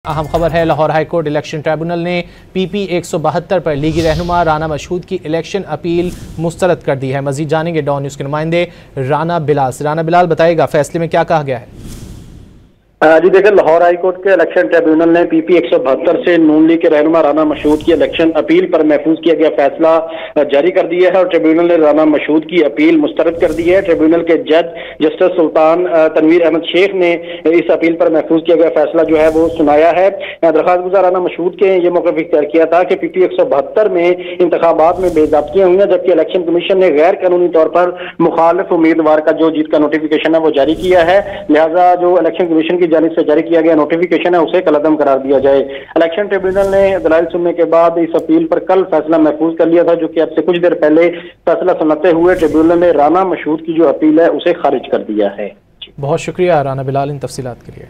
अहम खबर है, लाहौर हाईकोर्ट इलेक्शन ट्रिब्यूनल ने PP 172 पर लीगी रहनुमा राना मशहूद की इलेक्शन अपील मुस्तरद कर दी है। मजीद जानेंगे डॉन न्यूज़ के नुमाइंदे राना बिलाल बताएगा फैसले में क्या कहा गया है। जी देखिए, लाहौर हाईकोर्ट के इलेक्शन ट्रिब्यूनल ने PP 172 से नून लीग के रहनुमा राना मशहूद की इलेक्शन अपील पर महफूज किया गया फैसला जारी कर दिया है और ट्रिब्यूनल ने राना मशहूद की अपील मुस्तरद कर दी है। ट्रिब्यूनल के जज जस्टिस सुल्तान तनवीर अहमद शेख ने इस अपील पर महफूज किया गया फैसला जो है वो सुनाया है। दरखास्त गुजार राना मशहूद के ये मौक़िफ़ इख्तियार किया था कि PP 172 में इंतखाबात में बेज़ाब्तियां हुई हैं, जबकि इलेक्शन कमीशन ने गैर कानूनी तौर पर मुखालिफ उम्मीदवार का जो जीत का नोटिफिकेशन है वो जारी किया है। लिहाजा जो इलेक्शन कमीशन की जानिब से जारी किया गया नोटिफिकेशन है उसे कलअदम करार दिया जाए। इलेक्शन ट्रिब्यूनल ने दलाइल सुनने के बाद इस अपील पर कल फैसला महफूज कर लिया था, जो कि अब से कुछ देर पहले फैसला सुनाते हुए ट्रिब्यूनल ने राना मशहूद की जो अपील है उसे खारिज कर दिया है। बहुत शुक्रिया राना बिलाल इन तफसीलात के लिए।